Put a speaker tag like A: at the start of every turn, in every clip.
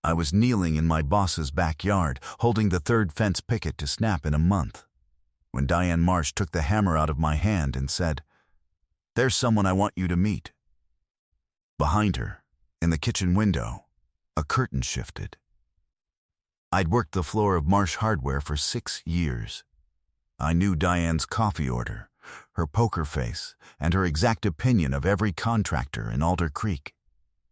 A: I was kneeling in my boss's backyard, holding the third fence picket to snap in a month, when Diane Marsh took the hammer out of my hand and said, "There's someone I want you to meet." Behind her, in the kitchen window, a curtain shifted. I'd worked the floor of Marsh Hardware for 6 years. I knew Diane's coffee order, her poker face, and her exact opinion of every contractor in Alder Creek.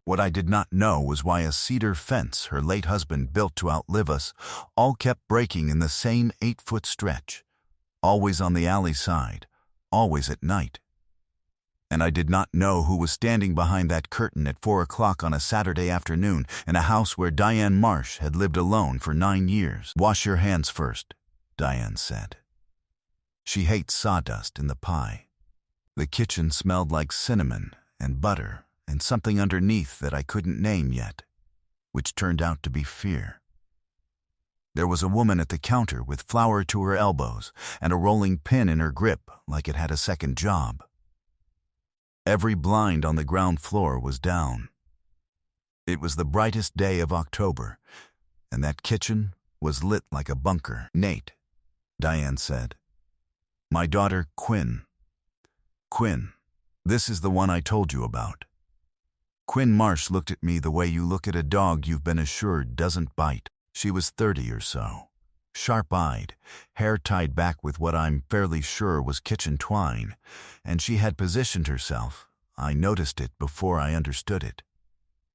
A: What I did not know was why a cedar fence her late husband built to outlive us all kept breaking in the same 8-foot stretch, always on the alley side, always at night. And I did not know who was standing behind that curtain at 4 o'clock on a Saturday afternoon in a house where Diane Marsh had lived alone for 9 years. "Wash your hands first," Diane said. She hates sawdust in the pie. The kitchen smelled like cinnamon and butter and something underneath that I couldn't name yet, which turned out to be fear. There was a woman at the counter with flour to her elbows and a rolling pin in her grip like it had a second job. Every blind on the ground floor was down. It was the brightest day of October, and that kitchen was lit like a bunker. "Nate," Diane said. "My daughter, Quinn. Quinn, this is the one I told you about." Quinn Marsh looked at me the way you look at a dog you've been assured doesn't bite. She was 30 or so, sharp-eyed, hair tied back with what I'm fairly sure was kitchen twine, and she had positioned herself, I noticed it before I understood it,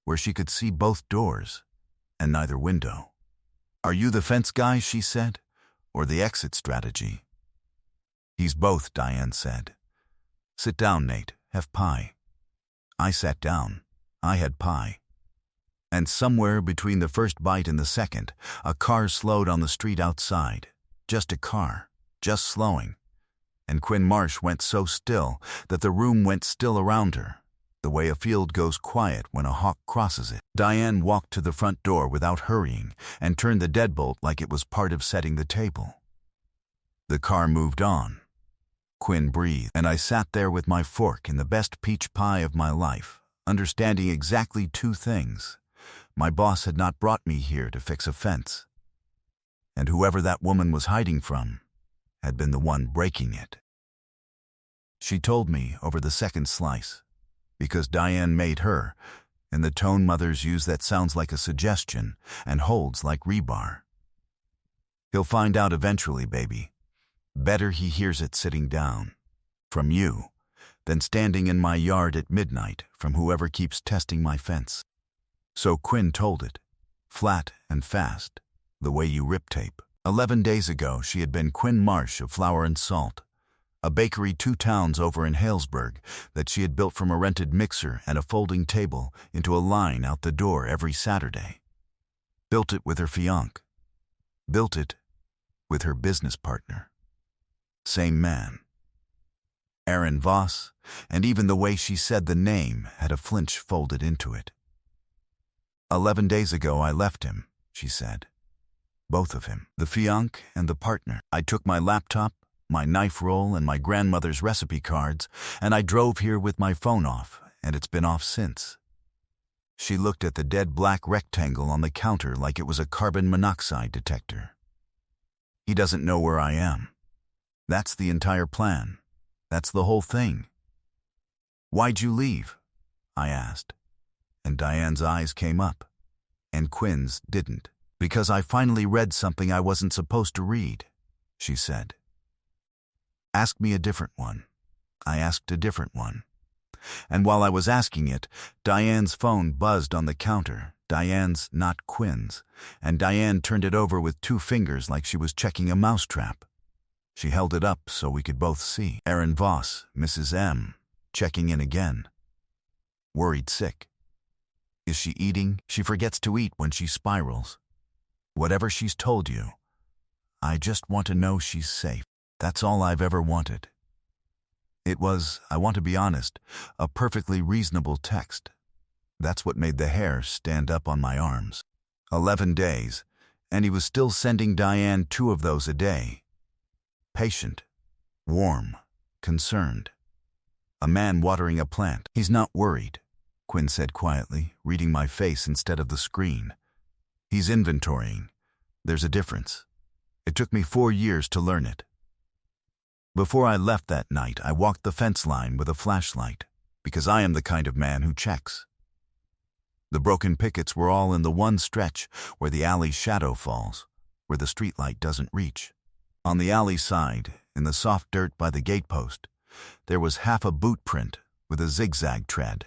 A: where she could see both doors and neither window. "Are you the fence guy," she said, "or the exit strategy?" "He's both," Diane said. "Sit down, Nate. Have pie." I sat down. I had pie. And somewhere between the first bite and the second, a car slowed on the street outside. Just a car, just slowing. And Quinn Marsh went so still that the room went still around her, the way a field goes quiet when a hawk crosses it. Diane walked to the front door without hurrying and turned the deadbolt like it was part of setting the table. The car moved on. Quinn breathed, and I sat there with my fork in the best peach pie of my life, understanding exactly 2 things. My boss had not brought me here to fix a fence, and whoever that woman was hiding from had been the one breaking it. She told me over the second slice, because Diane made her, in the tone mothers use that sounds like a suggestion and holds like rebar. "He'll find out eventually, baby. Better he hears it sitting down, from you, than standing in my yard at midnight from whoever keeps testing my fence." So Quinn told it, flat and fast, the way you rip tape. 11 days ago, she had been Quinn Marsh of Flour and Salt, a bakery 2 towns over in Halesburg that she had built from a rented mixer and a folding table into a line out the door every Saturday. Built it with her fiancé. Built it with her business partner. Same man. Aaron Voss, and even the way she said the name had a flinch folded into it. 11 days ago I left him, she said. Both of him, the fiancé and the partner. I took my laptop, my knife roll, and my grandmother's recipe cards, and I drove here with my phone off, and it's been off since. She looked at the dead black rectangle on the counter like it was a carbon monoxide detector. He doesn't know where I am. That's the entire plan. That's the whole thing. "Why'd you leave?" I asked, and Diane's eyes came up, and Quinn's didn't. "Because I finally read something I wasn't supposed to read," she said. "Ask me a different one." I asked a different one. And while I was asking it, Diane's phone buzzed on the counter, Diane's, not Quinn's, and Diane turned it over with 2 fingers like she was checking a mousetrap. She held it up so we could both see. Aaron Voss, Mrs. M, checking in again. Worried sick. Is she eating? She forgets to eat when she spirals. Whatever she's told you, I just want to know she's safe. That's all I've ever wanted. It was, I want to be honest, a perfectly reasonable text. That's what made the hair stand up on my arms. 11 days, and he was still sending Diane 2 of those a day. Patient, warm, concerned. A man watering a plant. "He's not worried," Quinn said quietly, reading my face instead of the screen. He's inventorying. There's a difference. It took me 4 years to learn it. Before I left that night, I walked the fence line with a flashlight, because I am the kind of man who checks. The broken pickets were all in the one stretch where the alley's shadow falls, where the streetlight doesn't reach. On the alley side, in the soft dirt by the gatepost, there was half a boot print with a zigzag tread.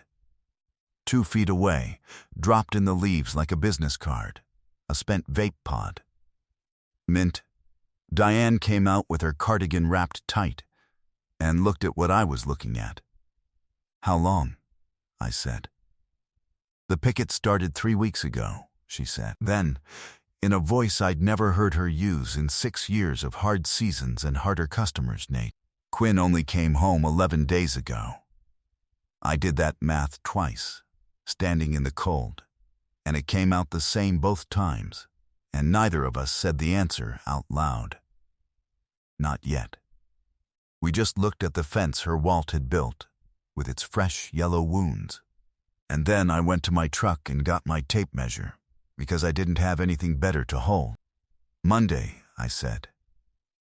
A: 2 feet away, dropped in the leaves like a business card, a spent vape pod. Mint. Diane came out with her cardigan wrapped tight and looked at what I was looking at. "How long?" I said. "The picket started 3 weeks ago," she said. Then, in a voice I'd never heard her use in 6 years of hard seasons and harder customers, "Nate, Quinn only came home 11 days ago." I did that math twice, standing in the cold, and it came out the same both times, and neither of us said the answer out loud. Not yet. We just looked at the fence her Walt had built, with its fresh yellow wounds. And then I went to my truck and got my tape measure, because I didn't have anything better to hold. "Monday," I said.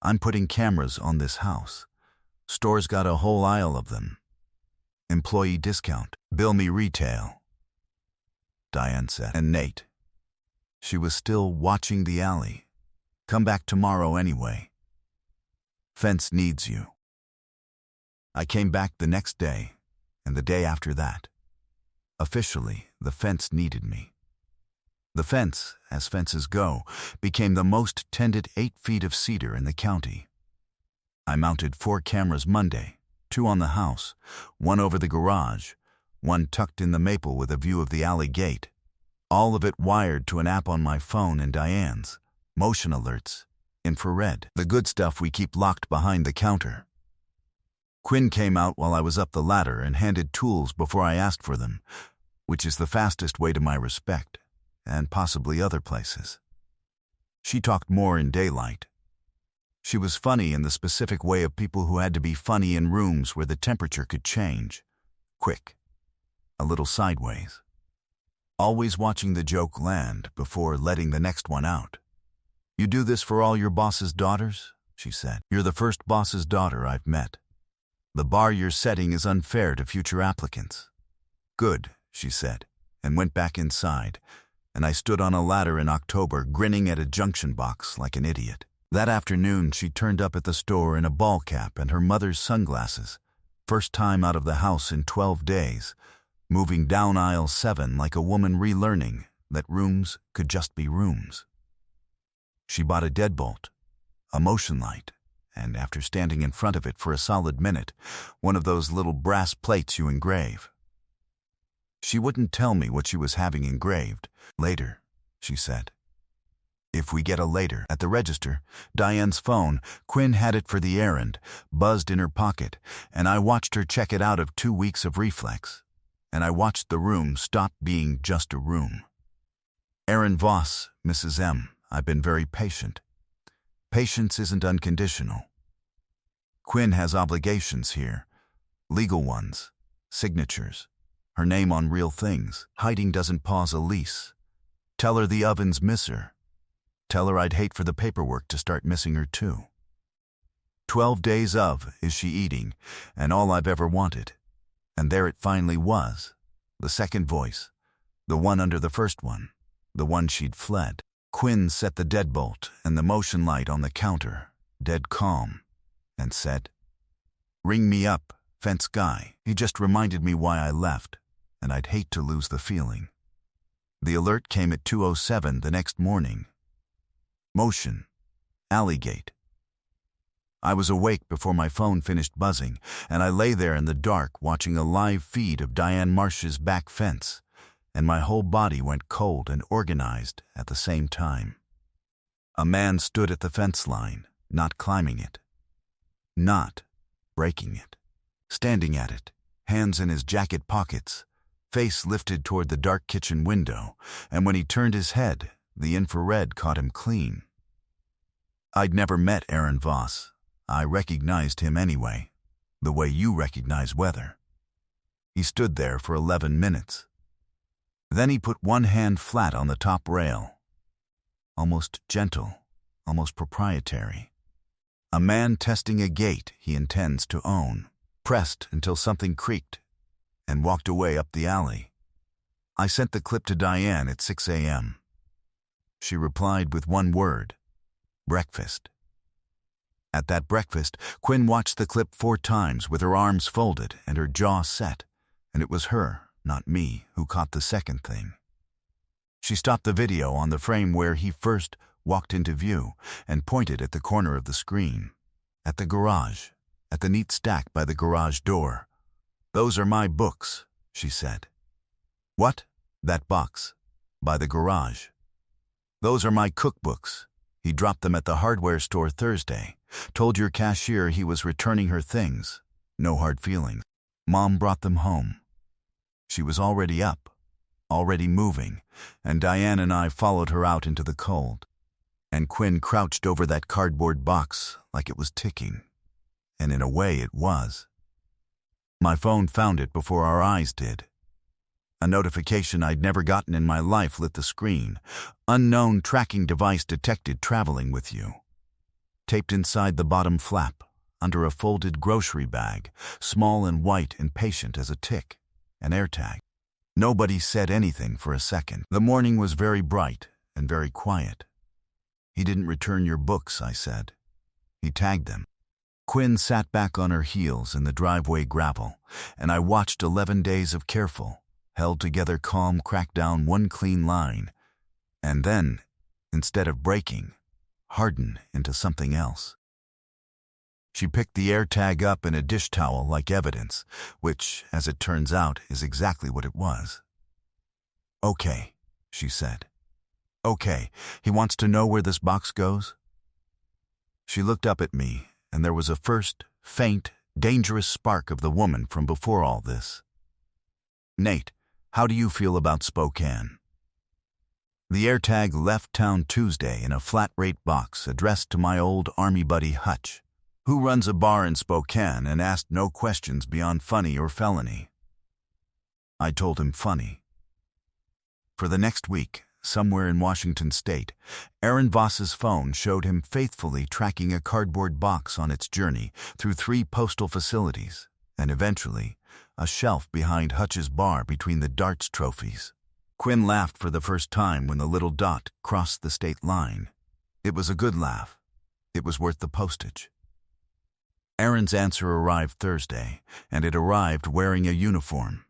A: "I'm putting cameras on this house. Store's got a whole aisle of them. Employee discount. Bill me retail." Diane said. "And Nate." She was still watching the alley. "Come back tomorrow anyway. Fence needs you." I came back the next day, and the day after that. Officially, the fence needed me. The fence, as fences go, became the most tended 8 feet of cedar in the county. I mounted 4 cameras Monday, 2 on the house, 1 over the garage, 1 tucked in the maple with a view of the alley gate, all of it wired to an app on my phone and Diane's, motion alerts, infrared, the good stuff we keep locked behind the counter. Quinn came out while I was up the ladder and handed tools before I asked for them, which is the fastest way to my respect, and possibly other places. She talked more in daylight. She was funny in the specific way of people who had to be funny in rooms where the temperature could change. Quick. A little sideways. Always watching the joke land before letting the next one out. "You do this for all your boss's daughters?" she said. "You're the first boss's daughter I've met. The bar you're setting is unfair to future applicants." "Good," she said, and went back inside, and I stood on a ladder in October grinning at a junction box like an idiot. That afternoon she turned up at the store in a ball cap and her mother's sunglasses, first time out of the house in 12 days, moving down aisle 7 like a woman relearning that rooms could just be rooms. She bought a deadbolt, a motion light, and after standing in front of it for a solid minute, one of those little brass plates you engrave. She wouldn't tell me what she was having engraved. "Later," she said. "If we get a later." At the register, Diane's phone, Quinn had it for the errand, buzzed in her pocket, and I watched her check it out of 2 weeks of reflex, and I watched the room stop being just a room. "Aaron Voss, Mrs. M. I've been very patient. Patience isn't unconditional. Quinn has obligations here, legal ones, signatures, her name on real things. Hiding doesn't pause a lease. Tell her the ovens miss her. Tell her I'd hate for the paperwork to start missing her too. 12 days of is she eating, and all I've ever wanted. And there it finally was, the second voice, the one under the first one, the one she'd fled. Quinn set the deadbolt and the motion light on the counter, dead calm, and said, "Ring me up, fence guy." He just reminded me why I left, and I'd hate to lose the feeling. The alert came at 2:07 the next morning. Motion, alley gate. I was awake before my phone finished buzzing, and I lay there in the dark watching a live feed of Diane Marsh's back fence, and my whole body went cold and organized at the same time. A man stood at the fence line, not climbing it, not breaking it, standing at it, hands in his jacket pockets, face lifted toward the dark kitchen window, and when he turned his head, the infrared caught him clean. I'd never met Aaron Voss. I recognized him anyway, the way you recognize weather. He stood there for 11 minutes. Then he put one hand flat on the top rail, almost gentle, almost proprietary. A man testing a gate he intends to own, pressed until something creaked, and walked away up the alley. I sent the clip to Diane at 6 a.m. She replied with one word: breakfast. At that breakfast, Quinn watched the clip 4 times with her arms folded and her jaw set, and it was her, not me, who caught the second thing. She stopped the video on the frame where he first walked into view and pointed at the corner of the screen, at the garage, at the neat stack by the garage door. "Those are my books," she said. "What?" "That box. By the garage. Those are my cookbooks. He dropped them at the hardware store Thursday. Told your cashier he was returning her things. No hard feelings. Mom brought them home." She was already up, already moving, and Diane and I followed her out into the cold. And Quinn crouched over that cardboard box like it was ticking. And in a way it was. My phone found it before our eyes did. A notification I'd never gotten in my life lit the screen. "Unknown tracking device detected traveling with you." Taped inside the bottom flap, under a folded grocery bag, small and white and patient as a tick, an AirTag. Nobody said anything for a second. The morning was very bright and very quiet. "He didn't return your books," I said. "He tagged them." Quinn sat back on her heels in the driveway gravel, and I watched 11 days of careful, held together calm crack down one clean line, and then, instead of breaking, harden into something else. She picked the AirTag up in a dish towel like evidence, which, as it turns out, is exactly what it was. "Okay," she said. "Okay, he wants to know where this box goes?" She looked up at me, and there was a first, faint, dangerous spark of the woman from before all this. "Nate, how do you feel about Spokane?" The AirTag left town Tuesday in a flat-rate box addressed to my old Army buddy Hutch, who runs a bar in Spokane and asked no questions beyond funny or felony. I told him funny. For the next week, somewhere in Washington state, Aaron Voss's phone showed him faithfully tracking a cardboard box on its journey through 3 postal facilities, and eventually, a shelf behind Hutch's bar between the darts trophies. Quinn laughed for the first time when the little dot crossed the state line. It was a good laugh. It was worth the postage. Aaron's answer arrived Thursday, and it arrived wearing a uniform.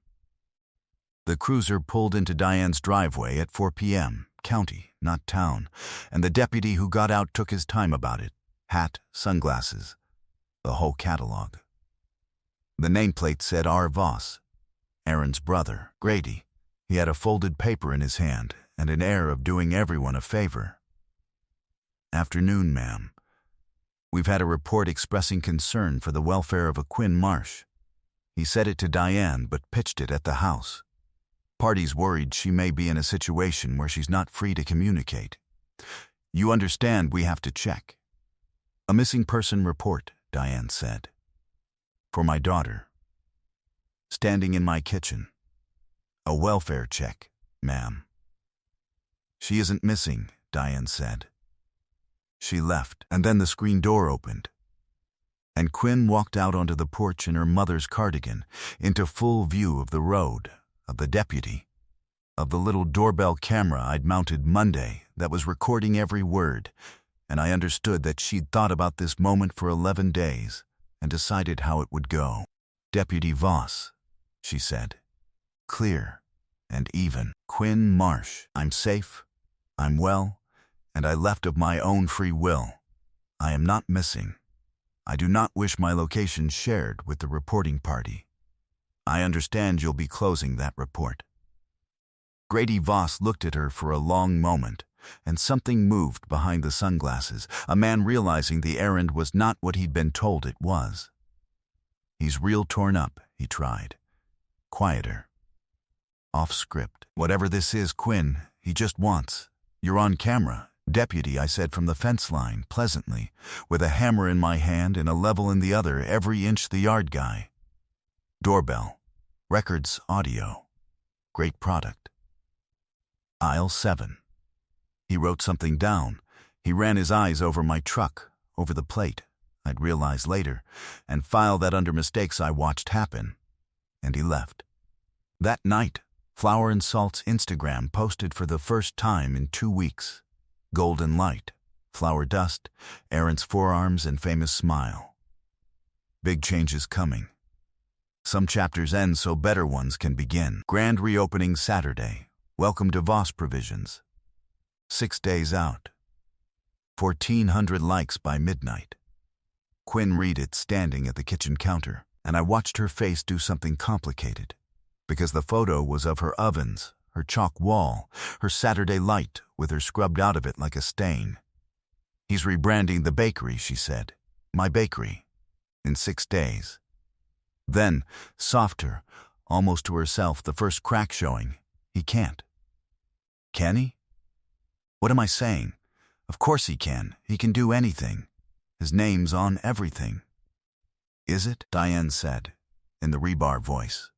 A: The cruiser pulled into Diane's driveway at 4 p.m., county, not town, and the deputy who got out took his time about it. Hat, sunglasses, the whole catalog. The nameplate said R. Voss, Aaron's brother, Grady. He had a folded paper in his hand and an air of doing everyone a favor. "Afternoon, ma'am. We've had a report expressing concern for the welfare of a Quinn Marsh." He said it to Diane but pitched it at the house. "Party's worried she may be in a situation where she's not free to communicate. You understand we have to check." "A missing person report," Diane said. "For my daughter. Standing in my kitchen. A welfare check, ma'am." "She isn't missing," Diane said. She left, and then the screen door opened, and Quinn walked out onto the porch in her mother's cardigan, into full view of the road, of the deputy, of the little doorbell camera I'd mounted Monday that was recording every word, and I understood that she'd thought about this moment for 11 days and decided how it would go. "Deputy Voss," she said, clear and even. "Quinn Marsh. I'm safe, I'm well, and I left of my own free will. I am not missing. I do not wish my location shared with the reporting party. I understand you'll be closing that report." Grady Voss looked at her for a long moment, and something moved behind the sunglasses, a man realizing the errand was not what he'd been told it was. "He's real torn up," he tried. Quieter. Off script. "Whatever this is, Quinn, he just wants. You're on camera." "Deputy," I said from the fence line, pleasantly, with a hammer in my hand and a level in the other, every inch the yard guy. Doorbell. Records, audio. Great product. Aisle 7. He wrote something down. He ran his eyes over my truck, over the plate, I'd realize later, and filed that under mistakes I watched happen. And he left. That night, Flour and Salt's Instagram posted for the first time in 2 weeks. Golden light, flour dust, Aaron's forearms and famous smile. Big changes coming. Some chapters end so better ones can begin. Grand reopening Saturday. Welcome to Voss Provisions. 6 days out. 1,400 likes by midnight. Quinn read it standing at the kitchen counter, and I watched her face do something complicated. Because the photo was of her ovens, her chalk wall, her Saturday light with her scrubbed out of it like a stain. He's rebranding the bakery, she said. My bakery. In 6 days. Then, softer, almost to herself, the first crack showing. He can't. Can he? What am I saying? Of course he can. He can do anything. His name's on everything. Is it? Diane said, in the rebar voice.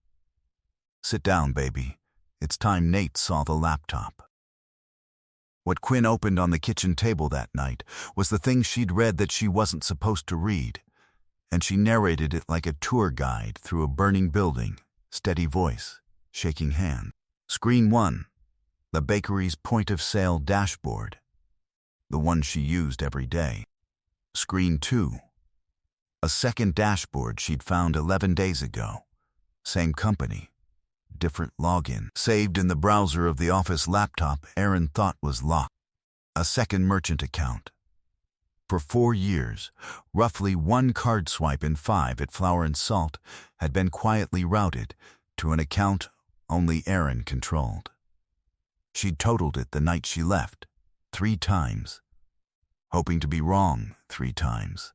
A: Sit down, baby. It's time Nate saw the laptop. What Quinn opened on the kitchen table that night was the thing she'd read that she wasn't supposed to read, and she narrated it like a tour guide through a burning building, steady voice, shaking hand. Screen 1, the bakery's point-of-sale dashboard, the one she used every day. Screen 2, a second dashboard she'd found 11 days ago. Same company, different login. Saved in the browser of the office laptop Aaron thought was locked. A second merchant account. For 4 years, roughly 1 card swipe in 5 at Flour and Salt had been quietly routed to an account only Aaron controlled. She'd totaled it the night she left, 3 times. Hoping to be wrong 3 times.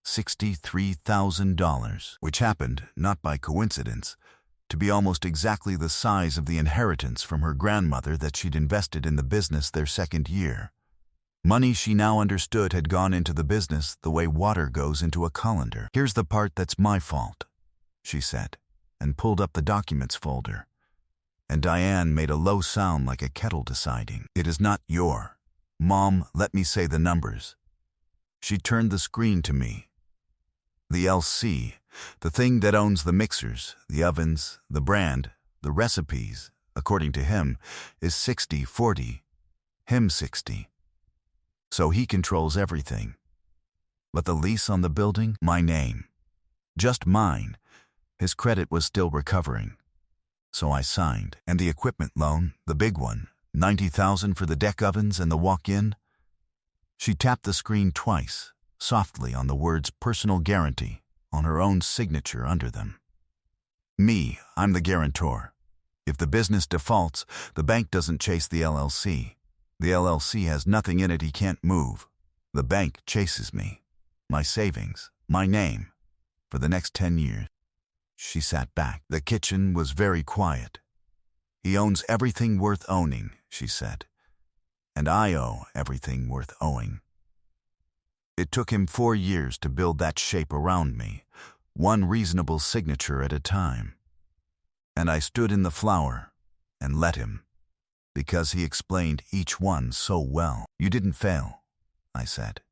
A: $63,000, which happened, not by coincidence, to be almost exactly the size of the inheritance from her grandmother that she'd invested in the business their 2nd year. Money she now understood had gone into the business the way water goes into a colander. Here's the part that's my fault, she said, and pulled up the documents folder. And Diane made a low sound like a kettle deciding. It is not your. Mom, let me say the numbers. She turned the screen to me. The LC, the thing that owns the mixers, the ovens, the brand, the recipes, according to him, is 60-40, him 60. So he controls everything. But the lease on the building, my name. Just mine. His credit was still recovering. So I signed. And the equipment loan, the big one, $90,000 for the deck ovens and the walk-in. She tapped the screen twice, softly on the words personal guarantee, on her own signature under them. Me, I'm the guarantor. If the business defaults, the bank doesn't chase the LLC. The LLC has nothing in it he can't move. The bank chases me. My savings, my name, for the next 10 years. She sat back. The kitchen was very quiet. He owns everything worth owning, she said. And I owe everything worth owing. It took him 4 years to build that shape around me, one reasonable signature at a time. And I stood in the flour and let him, because he explained each one so well. You didn't fail, I said.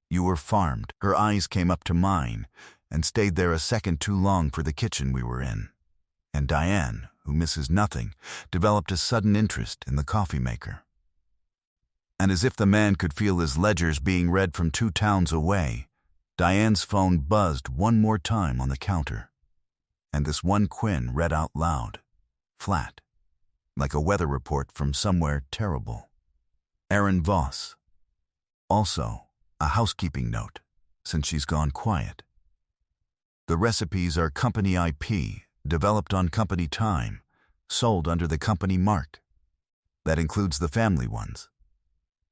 A: You were farmed. Her eyes came up to mine and stayed there a second too long for the kitchen we were in. And Diane, who misses nothing, developed a sudden interest in the coffee maker. And as if the man could feel his ledgers being read from 2 towns away, Diane's phone buzzed one more time on the counter. And this one Quinn read out loud, flat, like a weather report from somewhere terrible. Aaron Voss. Also, a housekeeping note, since she's gone quiet. The recipes are company IP, developed on company time, sold under the company mark. That includes the family ones.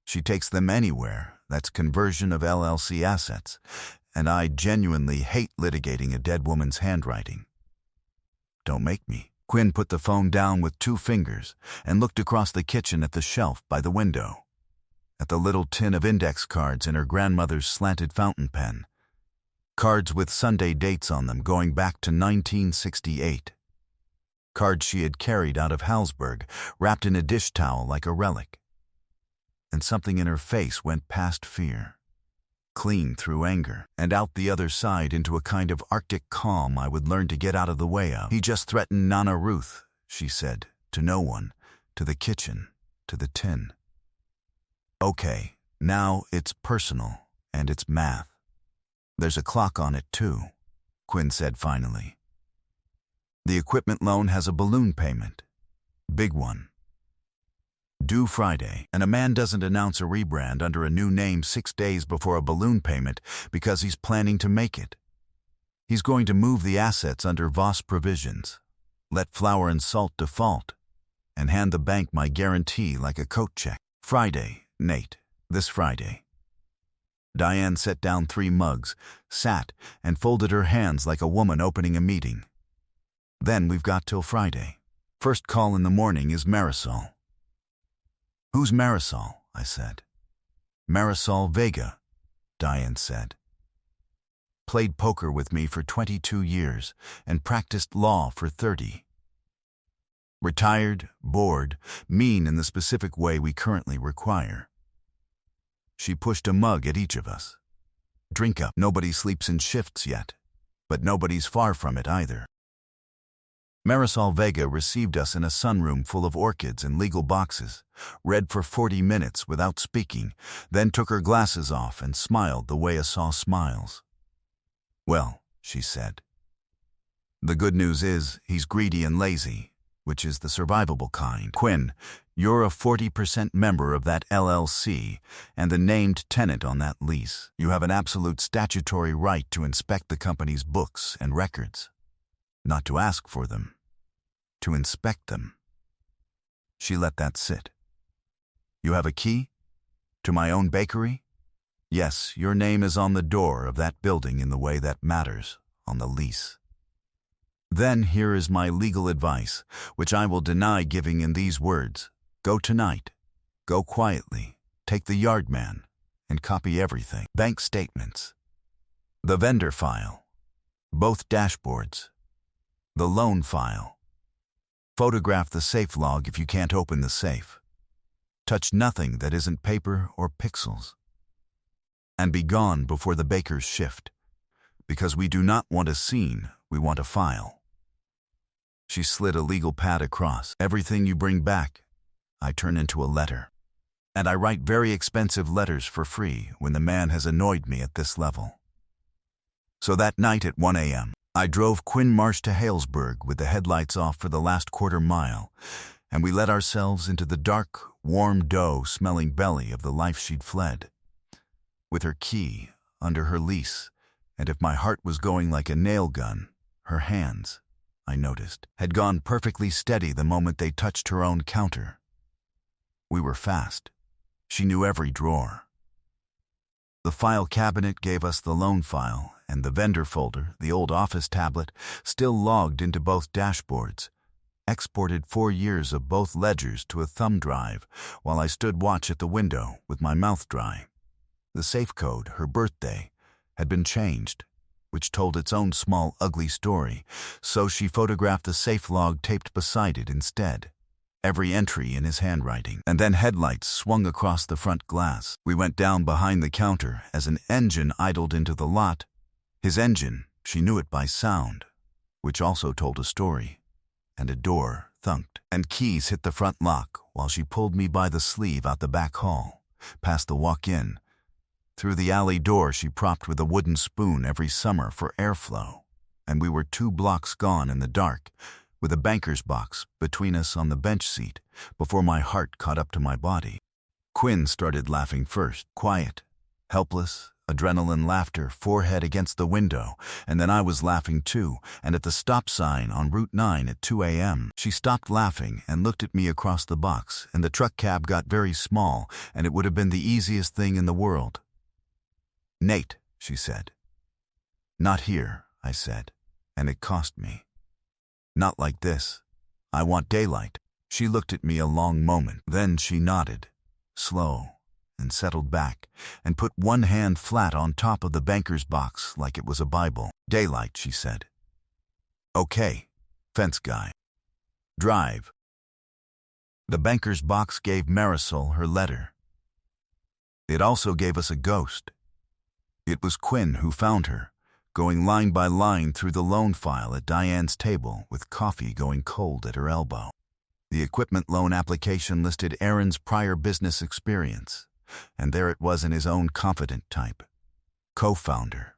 A: She takes them anywhere, that's conversion of LLC assets, and I genuinely hate litigating a dead woman's handwriting. Don't make me. Quinn put the phone down with 2 fingers and looked across the kitchen at the shelf by the window, at the little tin of index cards in her grandmother's slanted fountain pen, cards with Sunday dates on them going back to 1968. Cards she had carried out of Halsburg, wrapped in a dish towel like a relic. and something in her face went past fear, clean through anger, and out the other side into a kind of Arctic calm I would learn to get out of the way of. He just threatened Nana Ruth, she said, to no one, to the kitchen, to the tin. Okay, now it's personal, and it's math. There's a clock on it too, Quinn said finally. The equipment loan has a balloon payment. Big one. Due Friday, and a man doesn't announce a rebrand under a new name 6 days before a balloon payment because he's planning to make it. He's going to move the assets under Voss provisions, let Flour and Salt default, and hand the bank my guarantee like a coat check. Friday, Nate, this Friday. Diane set down 3 mugs, sat, and folded her hands like a woman opening a meeting. Then we've got till Friday. First call in the morning is Marisol. Who's Marisol? I said. Marisol Vega, Diane said. Played poker with me for 22 years and practiced law for 30. Retired, bored, mean in the specific way we currently require. She pushed a mug at each of us. Drink up. Nobody sleeps in shifts yet, but nobody's far from it either. Marisol Vega received us in a sunroom full of orchids and legal boxes, read for 40 minutes without speaking, then took her glasses off and smiled the way a saw smiles. Well, she said. The good news is he's greedy and lazy, which is the survivable kind. Quinn, you're a 40% member of that LLC and the named tenant on that lease. You have an absolute statutory right to inspect the company's books and records. Not to ask for them, to inspect them. She let that sit. You have a key? To my own bakery? Yes, your name is on the door of that building in the way that matters, on the lease. Then here is my legal advice, which I will deny giving in these words. Go tonight. Go quietly. Take the yard man and copy everything. Bank statements. The vendor file. Both dashboards. The loan file. Photograph the safe log if you can't open the safe. Touch nothing that isn't paper or pixels. And be gone before the baker's shift, because we do not want a scene, we want a file. She slid a legal pad across. Everything you bring back, I turn into a letter. And I write very expensive letters for free when the man has annoyed me at this level. So that night at 1 a.m., I drove Quinn Marsh to Halesburg with the headlights off for the last quarter mile, and we let ourselves into the dark, warm dough-smelling belly of the life she'd fled. With her key, under her lease, and if my heart was going like a nail gun, her hands, I noticed, had gone perfectly steady the moment they touched her own counter. We were fast. She knew every drawer. The file cabinet gave us the loan file, and the vendor folder, the old office tablet, still logged into both dashboards, exported 4 years of both ledgers to a thumb drive while I stood watch at the window with my mouth dry. The safe code, her birthday, had been changed, which told its own small, ugly story, so she photographed the safe log taped beside it instead, every entry in his handwriting. And then headlights swung across the front glass. We went down behind the counter as an engine idled into the lot. His engine, she knew it by sound, which also told a story, and a door thunked, and keys hit the front lock while she pulled me by the sleeve out the back hall, past the walk-in, through the alley door she propped with a wooden spoon every summer for airflow, and we were 2 blocks gone in the dark, with a banker's box between us on the bench seat before my heart caught up to my body. Quinn started laughing first, quiet, helpless, adrenaline laughter, forehead against the window, and then I was laughing too, and at the stop sign on Route 9 at 2 a.m. She stopped laughing and looked at me across the box, and the truck cab got very small, and it would have been the easiest thing in the world. Nate, she said. Not here, I said, and it cost me. Not like this. I want daylight. She looked at me a long moment, then she nodded, slow, and settled back, and put one hand flat on top of the banker's box like it was a Bible. Daylight, she said. Okay, fence guy. Drive. The banker's box gave Marisol her letter. It also gave us a ghost. It was Quinn who found her, going line by line through the loan file at Diane's table with coffee going cold at her elbow. The equipment loan application listed Aaron's prior business experience, and there it was in his own confident type. Co-founder,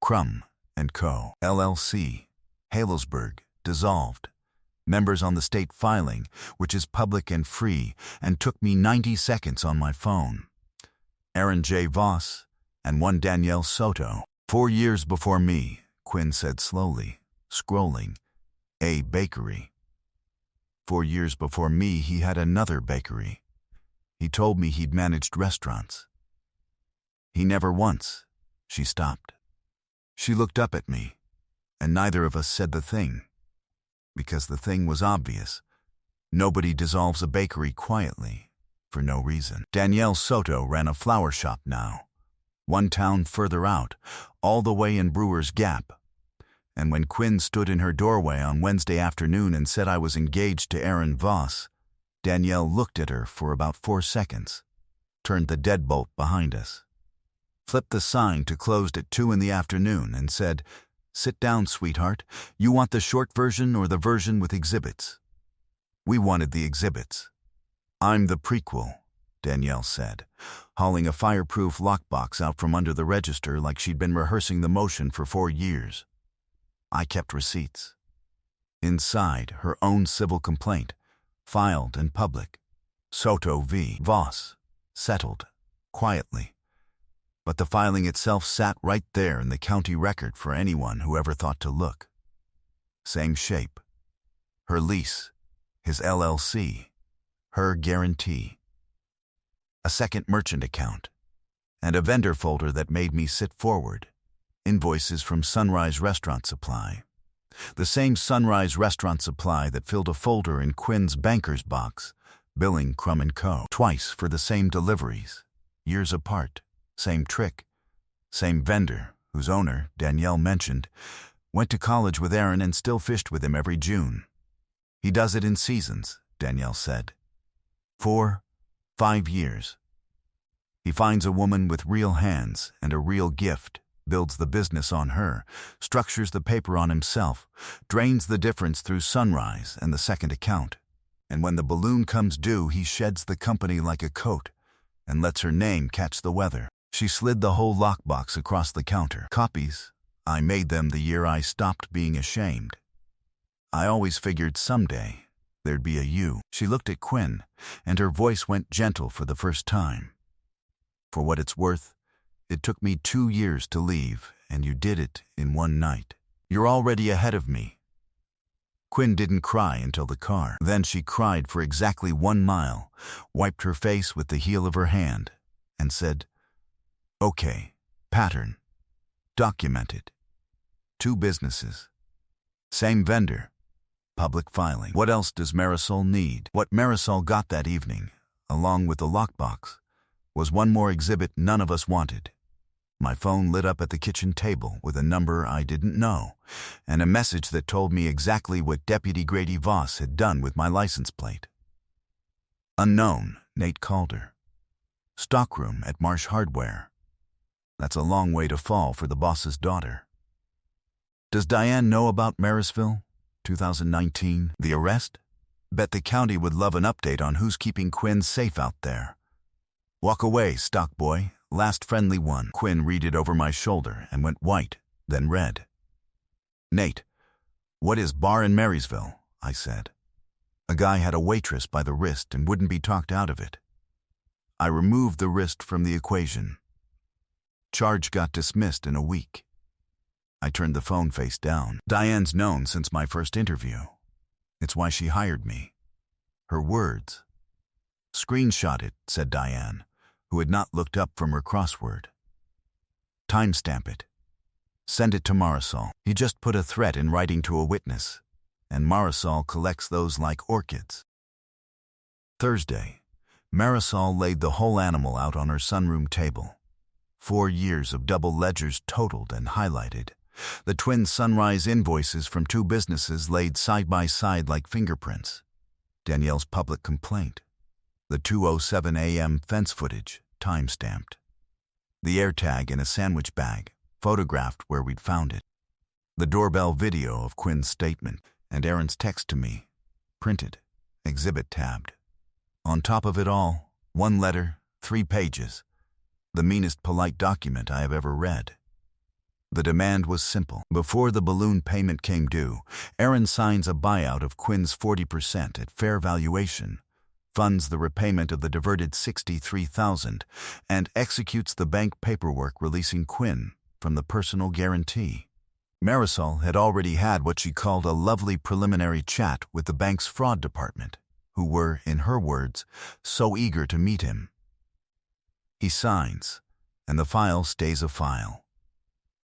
A: Crum & Co., LLC, Halesburg, dissolved. Members on the state filing, which is public and free, and took me 90 seconds on my phone. Aaron J. Voss and one Danielle Soto. 4 years before me, Quinn said slowly, scrolling. A bakery. 4 years before me, he had another bakery. He told me he'd managed restaurants. He never once. She stopped. She looked up at me, and neither of us said the thing. Because the thing was obvious. Nobody dissolves a bakery quietly, for no reason. Danielle Soto ran a flower shop now, one town further out, all the way in Brewer's Gap. And when Quinn stood in her doorway on Wednesday afternoon and said I was engaged to Aaron Voss, Danielle looked at her for about 4 seconds, turned the deadbolt behind us, flipped the sign to closed at 2 in the afternoon and said, "Sit down, sweetheart. You want the short version or the version with exhibits?" We wanted the exhibits. "I'm the prequel," Danielle said, hauling a fireproof lockbox out from under the register like she'd been rehearsing the motion for 4 years. I kept receipts. Inside, her own civil complaint, filed and public. Soto v. Voss, settled, quietly. But the filing itself sat right there in the county record for anyone who ever thought to look. Same shape. Her lease, his LLC, her guarantee. A second merchant account, and a vendor folder that made me sit forward. Invoices from Sunrise Restaurant Supply. The same Sunrise Restaurant Supply that filled a folder in Quinn's banker's box, billing Crum & Co. twice for the same deliveries, years apart. Same trick, same vendor, whose owner, Danielle mentioned, went to college with Aaron and still fished with him every June. He does it in seasons, Danielle said. 4, 5 years. He finds a woman with real hands and a real gift, builds the business on her, structures the paper on himself, drains the difference through Sunrise and the second account. And when the balloon comes due, he sheds the company like a coat and lets her name catch the weather. She slid the whole lockbox across the counter. Copies. I made them the year I stopped being ashamed. I always figured someday there'd be a you. She looked at Quinn, and her voice went gentle for the first time. For what it's worth, it took me 2 years to leave, and you did it in one night. You're already ahead of me. Quinn didn't cry until the car. Then she cried for exactly 1 mile, wiped her face with the heel of her hand, and said, "Okay, pattern. Documented. 2 businesses. Same vendor. Public filing. What else does Marisol need?" What Marisol got that evening, along with the lockbox, was one more exhibit none of us wanted. My phone lit up at the kitchen table with a number I didn't know, and a message that told me exactly what Deputy Grady Voss had done with my license plate. Unknown, Nate Calder. Stockroom at Marsh Hardware. That's a long way to fall for the boss's daughter. Does Diane know about Marysville, 2019, the arrest? Bet the county would love an update on who's keeping Quinn safe out there. Walk away, stock boy. Last friendly one. Quinn read it over my shoulder and went white, then red. Nate, what is bar in Marysville? I said. A guy had a waitress by the wrist and wouldn't be talked out of it. I removed the wrist from the equation. Charge got dismissed in a week. I turned the phone face down. Diane's known since my first interview. It's why she hired me. Her words. Screenshot it, said Diane, who had not looked up from her crossword. Timestamp it. Send it to Marisol. He just put a threat in writing to a witness, and Marisol collects those like orchids. Thursday, Marisol laid the whole animal out on her sunroom table. 4 years of double ledgers totaled and highlighted. The twin Sunrise invoices from 2 businesses laid side by side like fingerprints. Danielle's public complaint. The 2:07 a.m. fence footage, time-stamped. The AirTag in a sandwich bag, photographed where we'd found it. The doorbell video of Quinn's statement, and Aaron's text to me, printed, exhibit tabbed. On top of it all, one letter, 3 pages, the meanest polite document I have ever read. The demand was simple. Before the balloon payment came due, Aaron signs a buyout of Quinn's 40% at fair valuation, funds the repayment of the diverted $63,000, and executes the bank paperwork releasing Quinn from the personal guarantee. Marisol had already had what she called a lovely preliminary chat with the bank's fraud department, who were, in her words, so eager to meet him. He signs, and the file stays a file.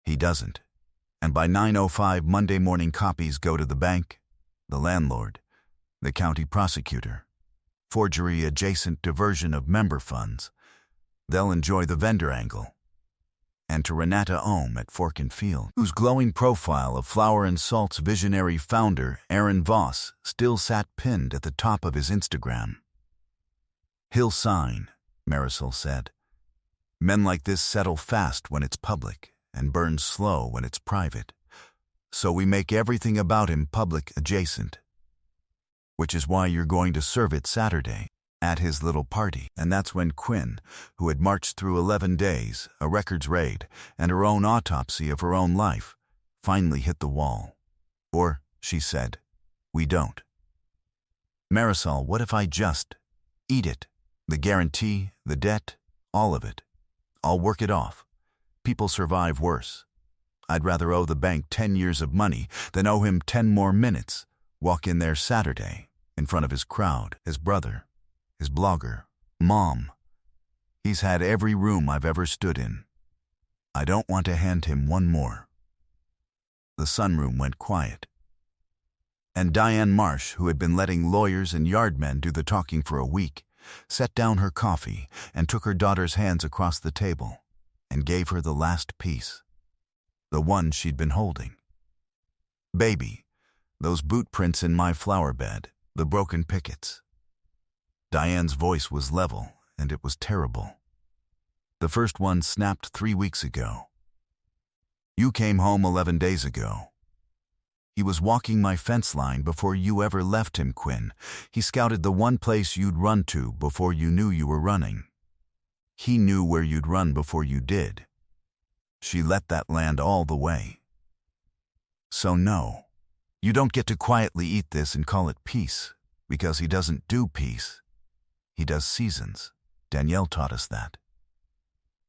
A: He doesn't, and by 9:05 Monday morning copies go to the bank, the landlord, the county prosecutor, forgery-adjacent diversion of member funds. They'll enjoy the vendor angle. And to Renata Ohm at Fork and Field, whose glowing profile of Flour and Salt's visionary founder, Aaron Voss, still sat pinned at the top of his Instagram. "He'll sign," Marisol said. "Men like this settle fast when it's public and burn slow when it's private. So we make everything about him public adjacent. Which is why you're going to serve it Saturday at his little party." And that's when Quinn, who had marched through 11 days, a records raid, and her own autopsy of her own life, finally hit the wall. Or, she said, "We don't." "Marisol, what if I just eat it? The guarantee, the debt, all of it. I'll work it off. People survive worse. I'd rather owe the bank 10 years of money than owe him 10 more minutes. Walk in there Saturday, in front of his crowd, his brother, his blogger, mom. He's had every room I've ever stood in. I don't want to hand him one more." The sunroom went quiet. And Diane Marsh, who had been letting lawyers and yardmen do the talking for a week, set down her coffee and took her daughter's hands across the table and gave her the last piece, the one she'd been holding. "Baby, those boot prints in my flower bed, the broken pickets." Diane's voice was level, and it was terrible. "The first one snapped 3 weeks ago. You came home 11 days ago. He was walking my fence line before you ever left him, Quinn. He scouted the one place you'd run to before you knew you were running. He knew where you'd run before you did. She let that land all the way. So no, you don't get to quietly eat this and call it peace, because he doesn't do peace. He does seasons. Danielle taught us that.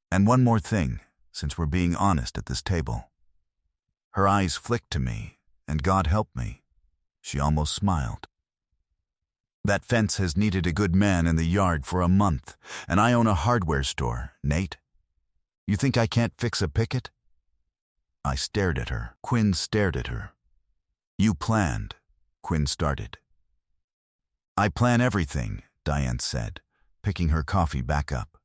A: And one more thing, since we're being honest at this table." Her eyes flicked to me, and God help me, she almost smiled. "That fence has needed a good man in the yard for a month, and I own a hardware store, Nate. You think I can't fix a picket?" I stared at her. Quinn stared at her. "You planned," Quinn started. "I plan everything," Diane said, picking her coffee back up.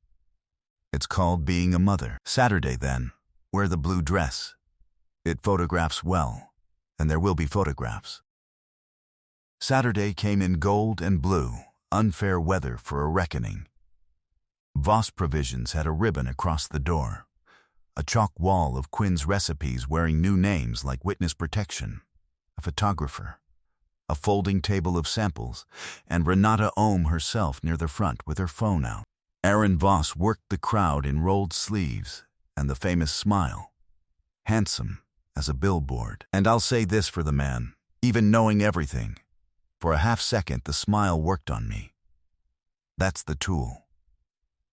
A: "It's called being a mother. Saturday, then, wear the blue dress. It photographs well, and there will be photographs." Saturday came in gold and blue, unfair weather for a reckoning. Voss Provisions had a ribbon across the door, a chalk wall of Quinn's recipes wearing new names like witness protection, a photographer, a folding table of samples, and Renata Ohm herself near the front with her phone out. Aaron Voss worked the crowd in rolled sleeves and the famous smile, handsome as a billboard. And I'll say this for the man, even knowing everything, for a half second the smile worked on me. That's the tool.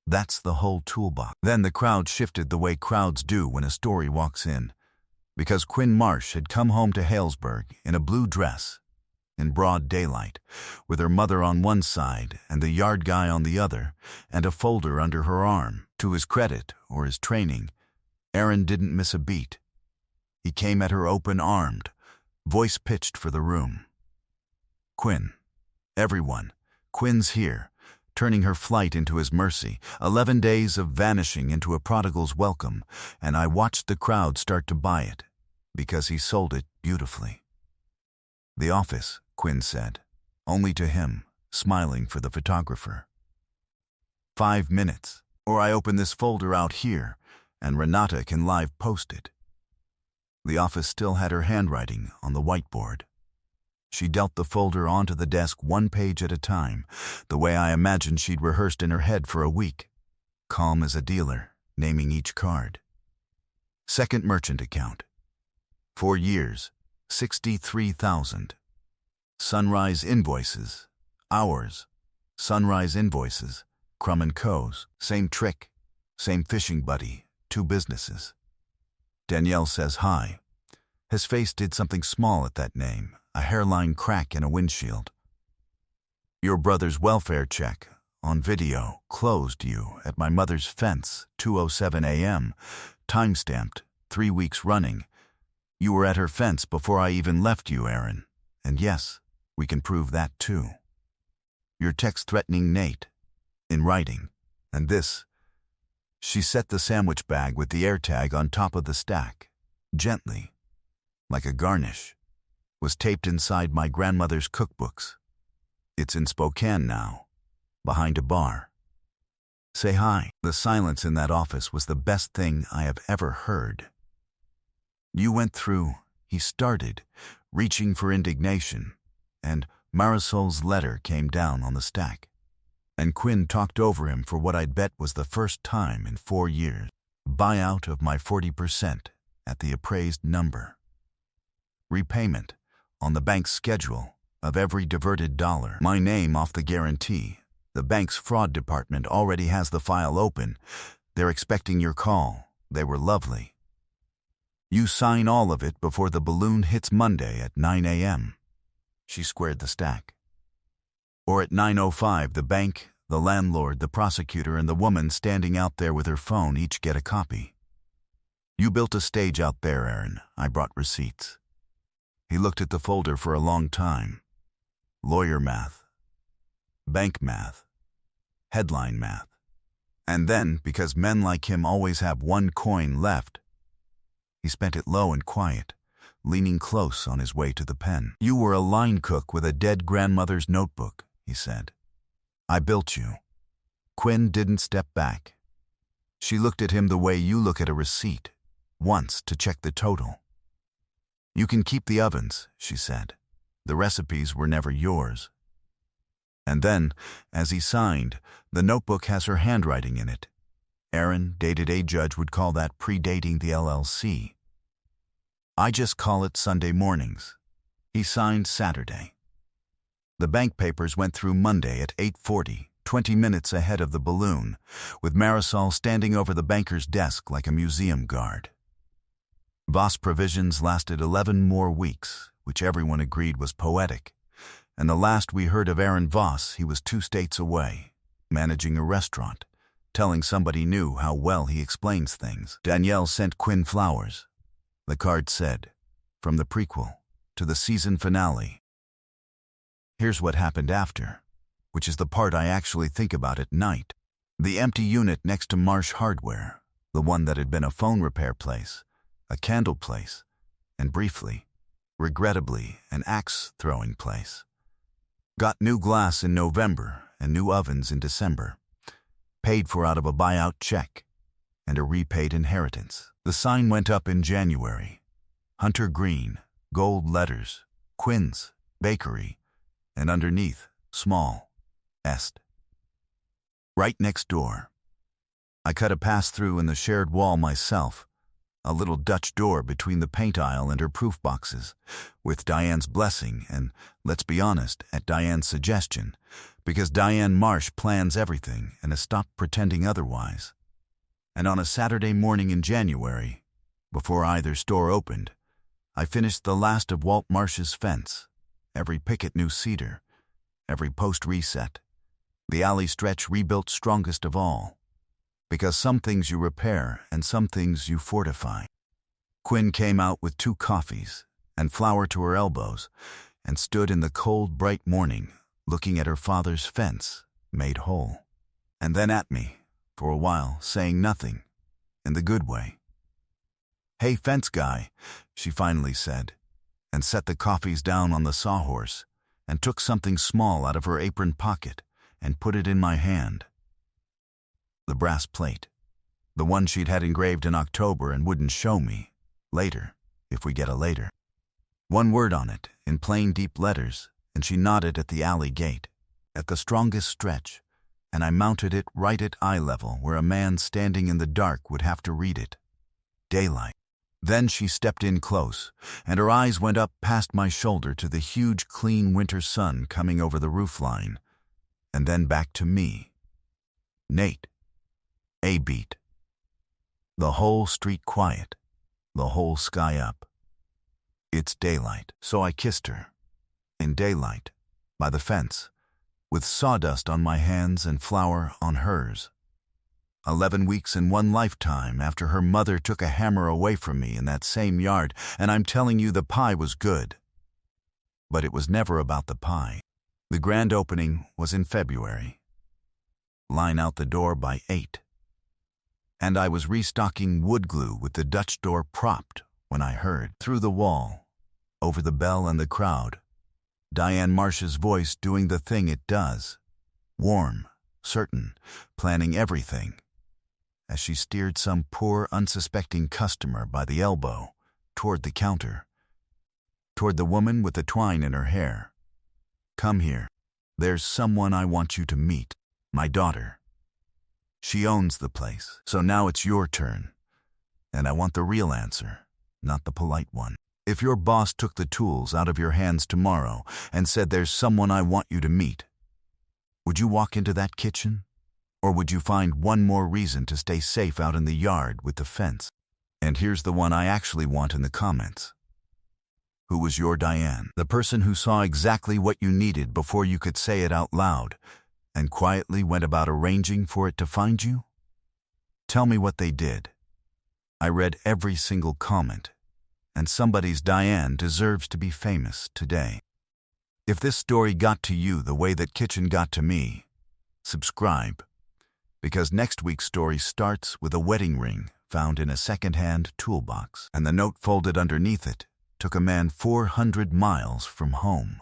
A: That's the whole toolbox. Then the crowd shifted the way crowds do when a story walks in, because Quinn Marsh had come home to Halesburg in a blue dress, in broad daylight, with her mother on one side and the yard guy on the other, and a folder under her arm. To his credit, or his training, Aaron didn't miss a beat. He came at her open-armed, voice pitched for the room. "Quinn, everyone, Quinn's here, turning her flight into his mercy, 11 days of vanishing into a prodigal's welcome, and I watched the crowd start to buy it, because he sold it beautifully." "The office," Quinn said, only to him, smiling for the photographer. 5 minutes, Or I open this folder out here, and Renata can live post it. The office still had her handwriting on the whiteboard. She dealt the folder onto the desk one page at a time, the way I imagined she'd rehearsed in her head for a week, calm as a dealer, naming each card. Second merchant account. 4 years, 63,000. Sunrise invoices. Hours. Sunrise invoices. Crum & Co.'s. Same trick. Same fishing buddy. 2 businesses. Danielle says hi. His face did something small at that name, a hairline crack in a windshield. Your brother's welfare check, on video, closed you at my mother's fence, 2:07 a.m., time-stamped, 3 weeks running. You were at her fence before I even left you, Aaron. And yes, we can prove that too. Your text threatening Nate, in writing. And this. She set the sandwich bag with the AirTag on top of the stack, gently, like a garnish, was taped inside my grandmother's cookbooks. It's in Spokane now, behind a bar. Say hi. The silence in that office was the best thing I have ever heard. You went through, he started, reaching for indignation, and Marisol's letter came down on the stack. And Quinn talked over him for what I'd bet was the first time in 4 years. Buyout of my 40% at the appraised number. Repayment, on the bank's schedule, of every diverted dollar. My name off the guarantee. The bank's fraud department already has the file open. They're expecting your call. They were lovely. You sign all of it before the balloon hits Monday at 9 a.m. She squared the stack. Or at 9:05, the bank, the landlord, the prosecutor, and the woman standing out there with her phone each get a copy. You built a stage out there, Aaron. I brought receipts. He looked at the folder for a long time. Lawyer math. Bank math. Headline math. And then, because men like him always have one coin left, he spent it low and quiet, leaning close on his way to the pen. You were a line cook with a dead grandmother's notebook, he said. I built you. Quinn didn't step back. She looked at him the way you look at a receipt, once to check the total. You can keep the ovens, she said. The recipes were never yours. And then, as he signed, the notebook has her handwriting in it. Aaron, dated A judge, would call that predating the LLC. I just call it Sunday mornings. He signed Saturday. The bank papers went through Monday at 8:40, 20 minutes ahead of the balloon, with Marisol standing over the banker's desk like a museum guard. Voss provisions lasted 11 more weeks, which everyone agreed was poetic. And the last we heard of Aaron Voss, he was 2 states away, managing a restaurant, telling somebody new how well he explains things. Danielle sent Quinn flowers. The card said, from the prequel to the season finale. Here's what happened after, which is the part I actually think about at night. The empty unit next to Marsh Hardware, the one that had been a phone repair place, a candle place, and briefly, regrettably, an axe-throwing place. Got new glass in November and new ovens in December. Paid for out of a buyout check and a repaid inheritance. The sign went up in January. Hunter Green, gold letters, Quinn's, Bakery, and underneath, small, Est. Right next door. I cut a pass-through in the shared wall myself, a little Dutch door between the paint aisle and her proof boxes, with Diane's blessing and, let's be honest, at Diane's suggestion, because Diane Marsh plans everything and has stopped pretending otherwise. And on a Saturday morning in January, before either store opened, I finished the last of Walt Marsh's fence, every picket new cedar, every post reset, the alley stretch rebuilt strongest of all, because some things you repair and some things you fortify. Quinn came out with 2 coffees and flour to her elbows and stood in the cold, bright morning looking at her father's fence, made whole, and then at me, for a while, saying nothing, in the good way. Hey, fence guy, she finally said, and set the coffees down on the sawhorse and took something small out of her apron pocket and put it in my hand. The brass plate. The one she'd had engraved in October and wouldn't show me. Later, if we get a later. One word on it, in plain deep letters, and she nodded at the alley gate, at the strongest stretch, and I mounted it right at eye level where a man standing in the dark would have to read it. Daylight. Then she stepped in close, and her eyes went up past my shoulder to the huge, clean winter sun coming over the roofline, and then back to me. Nate. A beat. The whole street quiet, the whole sky up. It's daylight, so I kissed her. In daylight, by the fence, with sawdust on my hands and flour on hers. 11 weeks in one lifetime after her mother took a hammer away from me in that same yard, and I'm telling you the pie was good. But it was never about the pie. The grand opening was in February. Line out the door by 8. And I was restocking wood glue with the Dutch door propped when I heard, through the wall, over the bell and the crowd, Diane Marsh's voice doing the thing it does. Warm, certain, planning everything, as she steered some poor, unsuspecting customer by the elbow toward the counter, toward the woman with the twine in her hair. Come here. There's someone I want you to meet. My daughter. She owns the place, so now it's your turn. And I want the real answer, not the polite one. If your boss took the tools out of your hands tomorrow and said there's someone I want you to meet, would you walk into that kitchen? Or would you find one more reason to stay safe out in the yard with the fence? And here's the one I actually want in the comments. Who was your Diane? The person who saw exactly what you needed before you could say it out loud, and quietly went about arranging for it to find you? Tell me what they did. I read every single comment, and somebody's Diane deserves to be famous today. If this story got to you the way that kitchen got to me, subscribe, because next week's story starts with a wedding ring found in a second-hand toolbox, and the note folded underneath it took a man 400 miles from home.